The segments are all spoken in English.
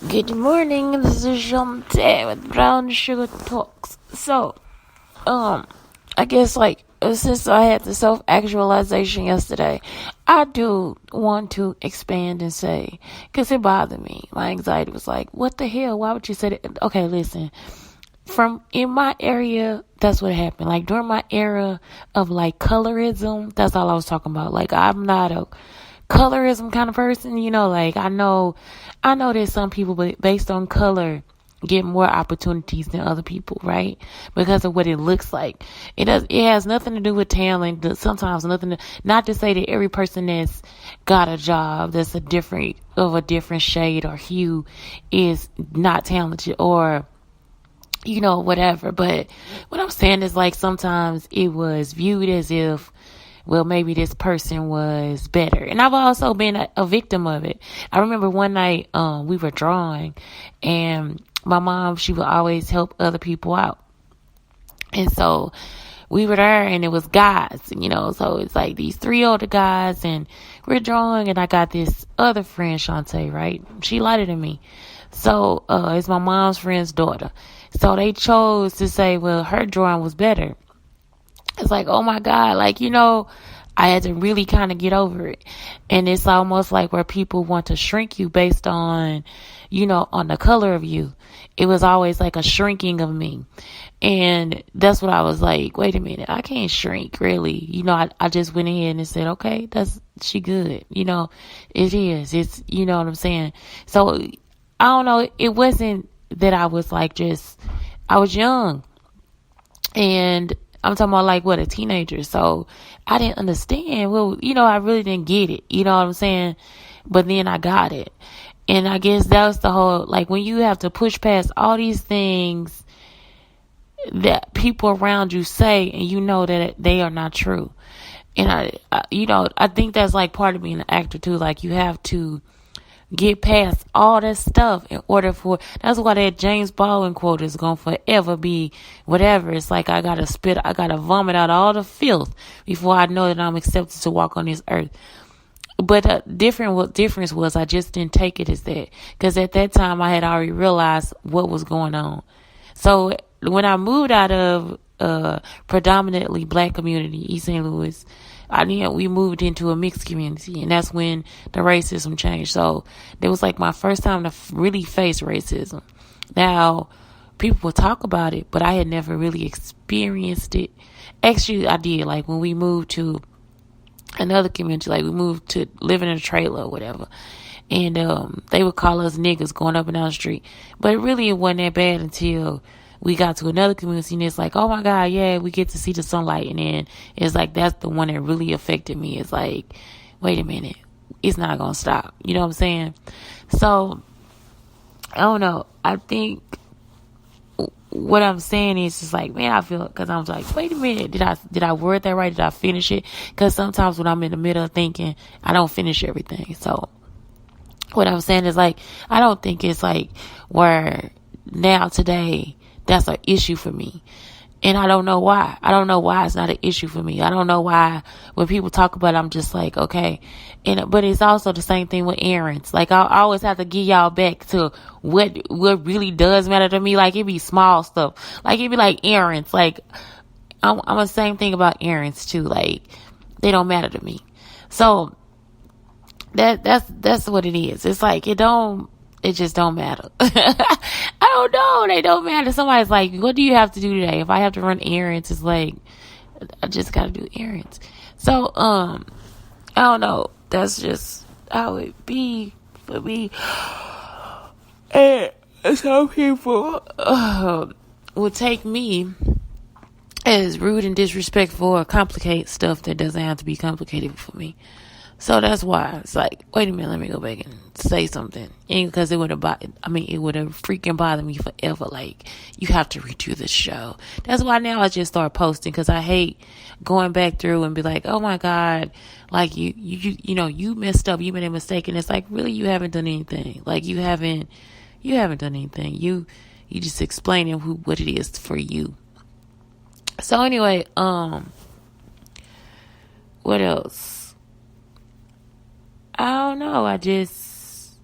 Good morning, this is Shante with Brown Sugar Talks. I guess since I had the self-actualization yesterday, I do want to expand and say, because it bothered me. My anxiety was like, what the hell? Why would you say that? Okay, listen. From in my area, that's what happened. Like during my era of like colorism, that's all I was talking about. Like I'm not a colorism kind of person, like I know that some people based on color get more opportunities than other people, right? Because of what it looks like. It has nothing to do with talent. Sometimes not to say that every person that's got a job that's a different shade or hue is not talented or whatever. But what I'm saying is like sometimes it was viewed as if, well, maybe this person was better. And I've also been a victim of it. I remember one night, we were drawing and my mom, she would always help other people out. And so we were there and it was guys, so it's like these three older guys and we're drawing and I got this other friend, Shantae, right? She lighter than me. So, it's my mom's friend's daughter. So they chose to say, well, her drawing was better. It's like, oh my God, I had to really kind of get over it. And it's almost like where people want to shrink you based on, on the color of you. It was always like a shrinking of me. And that's what I was like, wait a minute, I can't shrink really. I just went ahead and said, okay, she good. It is. It's, you know what I'm saying? So I don't know. It wasn't that I was I was young and I'm talking about a teenager. So I didn't understand. Well, I really didn't get it. You know what I'm saying? But then I got it. And I guess that's the whole, when you have to push past all these things that people around you say and you know that they are not true. And I think that's part of being an actor too. You have to get past all that stuff in order that's why that James Baldwin quote is going to forever be whatever. It's like I gotta vomit out all the filth before I know that I'm accepted to walk on this earth. But what difference was I just didn't take it as that, because at that time I had already realized what was going on. So when I moved out of predominantly black community, East St. Louis, we moved into a mixed community, and that's when the racism changed. So it was my first time to really face racism. Now, people will talk about it, but I had never really experienced it. Actually, I did. When we moved to another community, we moved to living in a trailer or whatever. And they would call us niggas going up and down the street. But really, it wasn't that bad until we got to another community, and it's oh my God, yeah, we get to see the sunlight. And then it's that's the one that really affected me. It's wait a minute, it's not going to stop. You know what I'm saying? So, I don't know. I think what I'm saying is just man, I feel, because I'm wait a minute, did I word that right? Did I finish it? Because sometimes when I'm in the middle of thinking, I don't finish everything. So, what I'm saying is I don't think it's where now today that's an issue for me. And I don't know why. I don't know why it's not an issue for me. I don't know why when people talk about it, I'm just okay. But it's also the same thing with errands. I always have to give y'all back to what really does matter to me. It be small stuff. It be errands. I'm the same thing about errands too. They don't matter to me. So that's what it is. It's it just don't matter. I don't know. They don't matter. Somebody's what do you have to do today? If I have to run errands, it's I just gotta do errands. So, I don't know. That's just how it be for me. And some people, will take me as rude and disrespectful or complicate stuff that doesn't have to be complicated for me. So that's why it's wait a minute, let me go back and say something. And because it would have freaking bothered me forever. You have to redo the show. That's why now I just start posting, because I hate going back through and be oh my God, you messed up, you made a mistake. And it's really, you haven't done anything. You haven't done anything. You just explaining what it is for you. So anyway, what else? I don't know. I just,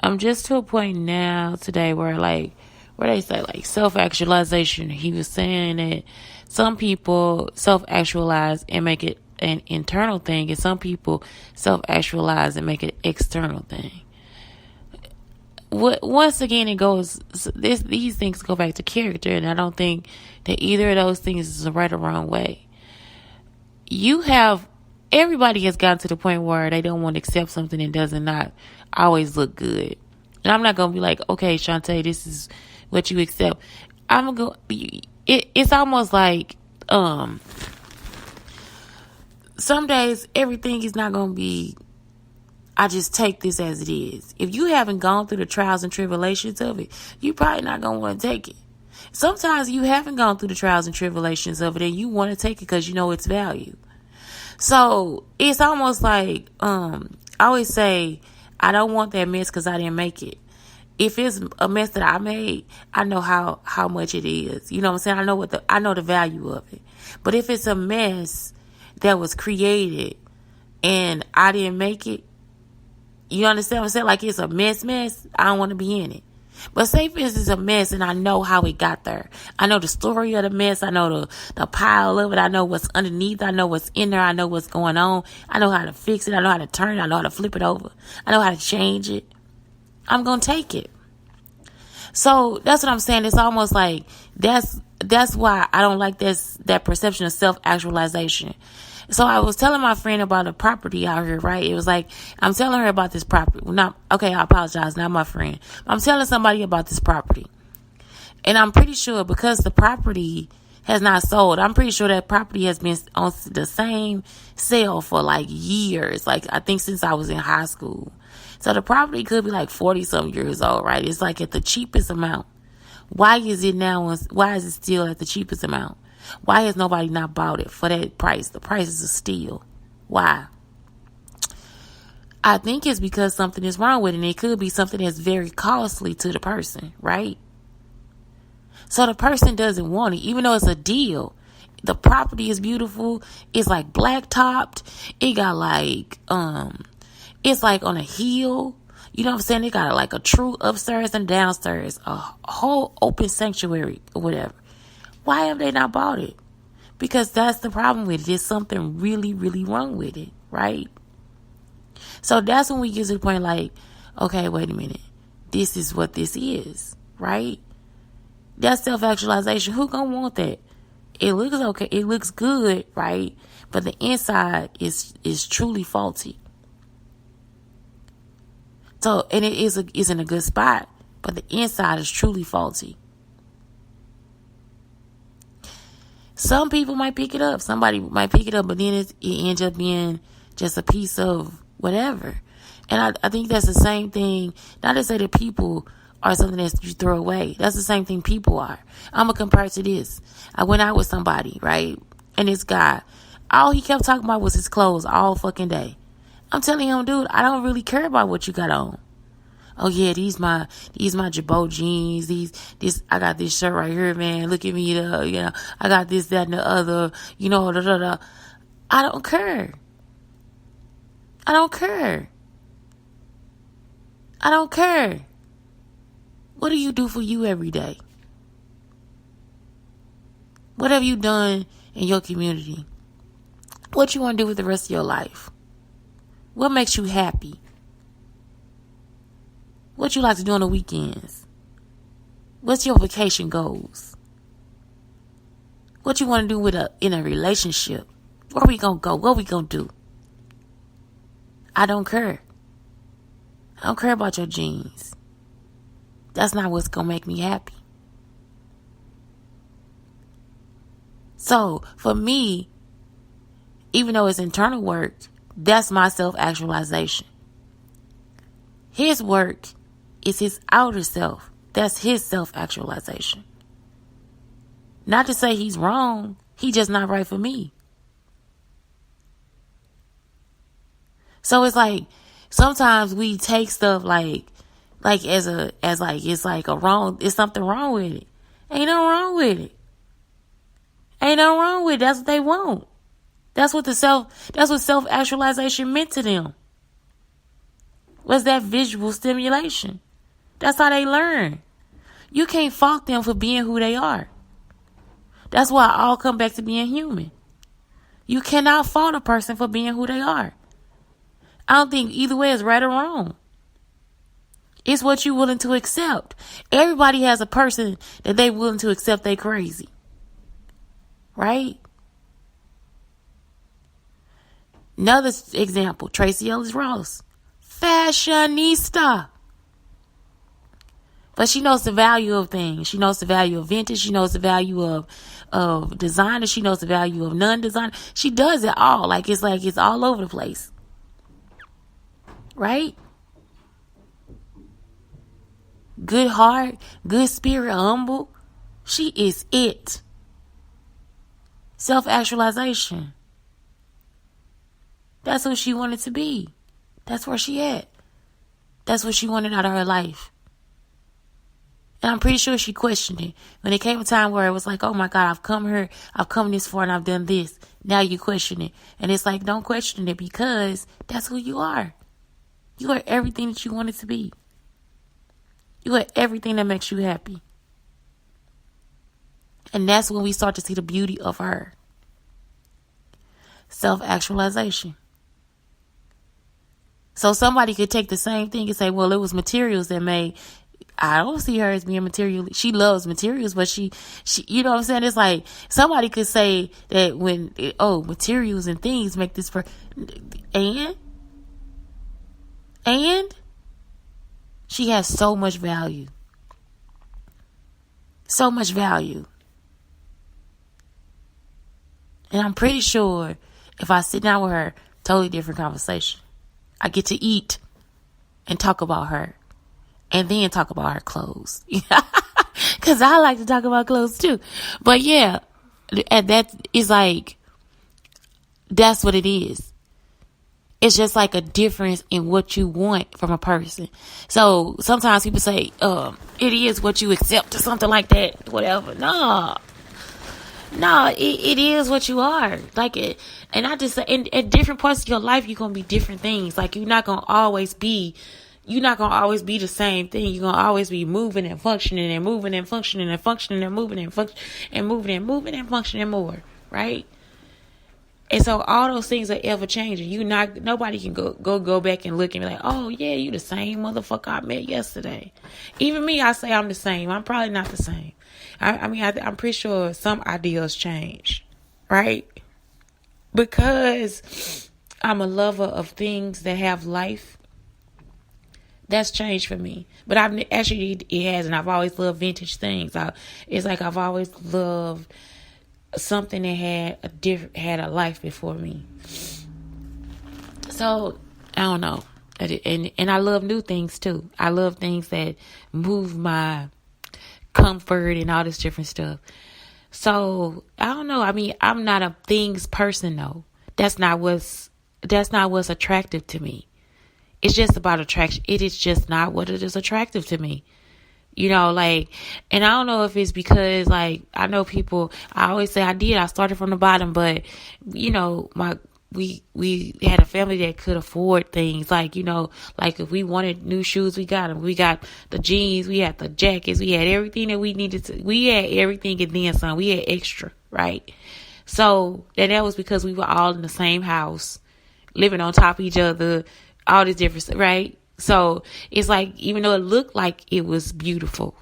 I'm just to a point now today where where they say like self-actualization. He was saying that some people self-actualize and make it an internal thing, and some people self-actualize and make it external thing. Once again, it goes, these things go back to character, and I don't think that either of those things is the right or wrong way. Everybody has gotten to the point where they don't want to accept something that does not always look good. And I'm not going to be like, okay, Shantae, this is what you accept. I'm going to go, it's almost like, some days everything is not going to be, I just take this as it is. If you haven't gone through the trials and tribulations of it, you probably not going to want to take it. Sometimes you haven't gone through the trials and tribulations of it and you want to take it because you know its value. So it's almost like, I always say, I don't want that mess because I didn't make it. If it's a mess that I made, I know how much it is. You know what I'm saying? I know the value of it. But if it's a mess that was created and I didn't make it, you understand what I'm saying? Like it's a mess. I don't want to be in it. But say for instance, it's a mess and I know how it got there. I know the story of the mess. I know the pile of it. I know what's underneath. I know what's in there. I know what's going on. I know how to fix it. I know how to turn it. I know how to flip it over. I know how to change it. I'm going to take it. So that's what I'm saying. It's almost like that's why I don't like that perception of self-actualization. So I was telling my friend about a property out here, right? It was like, I'm telling her about this property. I apologize, not my friend. I'm telling somebody about this property. And I'm pretty sure because the property has not sold, I'm pretty sure that property has been on the same sale for like years. Like I think since I was in high school. So the property could be like 40 some years old, right? It's like at the cheapest amount. Why is it still at the cheapest amount? Why has nobody not bought it for that price? The price is a steal. Why? I think it's because something is wrong with it. And it could be something that's very costly to the person, right? So the person doesn't want it, even though it's a deal. The property is beautiful. It's like black topped. It got like, it's like on a hill. You know what I'm saying? It got like a true upstairs and downstairs, a whole open sanctuary or whatever. Why have they not bought it? Because that's the problem with it. There's something really, really wrong with it, right? So that's when we get to the point like, okay, wait a minute. This is what this is, right? That's self-actualization. Who gonna want that? It looks okay. It looks good, right? But the inside is truly faulty. So, and it is in a good spot, but the inside is truly faulty. Some people might pick it up. Somebody might pick it up, but then it ends up being just a piece of whatever. And I think that's the same thing. Not to say that people are something that you throw away. That's the same thing people are. I'm going to compare it to this. I went out with somebody, right? And this guy, all he kept talking about was his clothes all fucking day. I'm telling him, dude, I don't really care about what you got on. Oh yeah, these my Jabot jeans. I got this shirt right here, man. Look at me, I got this, that, and the other, I don't care. I don't care. What do you do for you every day? What have you done in your community? What you want to do with the rest of your life? What makes you happy? What you like to do on the weekends? What's your vacation goals? What you want to do in a relationship? Where we gonna go? What we gonna do? I don't care. I don't care about your jeans. That's not what's gonna make me happy. So for me, even though it's internal work, that's my self-actualization. His work is his outer self. That's his self-actualization. Not to say he's wrong. He just not right for me. So it's like sometimes we take stuff like as it's like a wrong. It's something wrong with it. Ain't nothing wrong with it. Ain't nothing wrong with it. That's what they want. That's what self-actualization meant to them. Was that visual stimulation. That's how they learn. You can't fault them for being who they are. That's why I all come back to being human. You cannot fault a person for being who they are. I don't think either way is right or wrong. It's what you're willing to accept. Everybody has a person that they willing to accept they crazy. Right? Another example, Tracy Ellis Ross. Fashionista. But she knows the value of things. She knows the value of vintage. She knows the value of designer. She knows the value of non-designer. She does it all. Like it's all over the place. Right? Good heart, good spirit, humble. She is it. Self-actualization. That's who she wanted to be. That's where she at. That's what she wanted out of her life. And I'm pretty sure she questioned it. When it came a time where it was like, oh my God, I've come here, I've come this far and I've done this. Now you question it. And it's like, don't question it because that's who you are. You are everything that you wanted to be. You are everything that makes you happy. And that's when we start to see the beauty of her. Self-actualization. So somebody could take the same thing and say, well, it was materials that made. I don't see her as being material. She loves materials, but she, you know what I'm saying? It's like somebody could say that when, materials and things make this and she has so much value. So much value. And I'm pretty sure if I sit down with her, totally different conversation. I get to eat and talk about her. And then talk about her clothes. Because I like to talk about clothes too. But yeah, and that is like, that's what it is. It's just like a difference in what you want from a person. So sometimes people say, it is what you accept or something like that. Whatever. No, it is what you are. Like it. And I just say, in different parts of your life, you're going to be different things. Like you're not going to always be the same thing. You're going to always be moving and functioning and moving and functioning and functioning and moving and functioning and moving and functioning more. Right? And so all those things are ever changing. Nobody can go back and look and be like, oh yeah, you the same motherfucker I met yesterday. Even me, I say I'm the same. I'm probably not the same. I'm pretty sure some ideals change. Right? Because I'm a lover of things that have life. That's changed for me. But it has, and I've always loved vintage things. It's like I've always loved something that had a life before me. So I don't know, and I love new things too. I love things that move my comfort and all this different stuff. So I don't know. I mean, I'm not a things person though. That's not what's attractive to me. It's just about attraction. It is just not what it is attractive to me. You know, like, and I don't know if it's because, like, I know people, I always say I started from the bottom, but, you know, we had a family that could afford things. Like, you know, like if we wanted new shoes, we got them. We got the jeans, we had the jackets, we had everything that we needed we had everything and then some. We had extra, right? So, and that was because we were all in the same house, living on top of each other, all this different, right? So it's like, even though it looked like it was beautiful,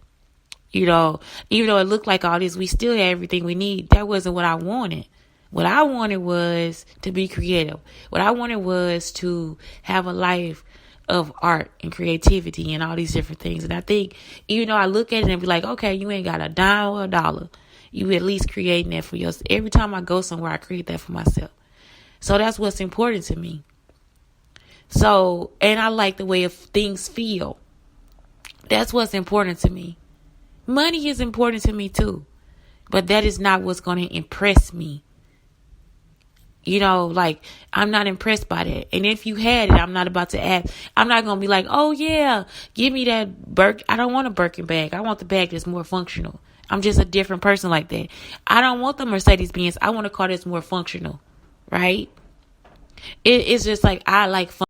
you know, even though it looked like all this, we still had everything we need. That wasn't what I wanted. What I wanted was to be creative. What I wanted was to have a life of art and creativity and all these different things. And I think, even though I look at it and be like, okay, you ain't got a dime or a dollar, you at least creating that for yourself. Every time I go somewhere, I create that for myself. So that's what's important to me. So, and I like the way things feel. That's what's important to me. Money is important to me too. But that is not what's going to impress me. You know, like, I'm not impressed by that. And if you had it, I'm not about to ask. I'm not going to be like, oh yeah, give me that I don't want a Birkin bag. I want the bag that's more functional. I'm just a different person like that. I don't want the Mercedes-Benz. I want a car that's more functional. Right? It's just like, I like fun.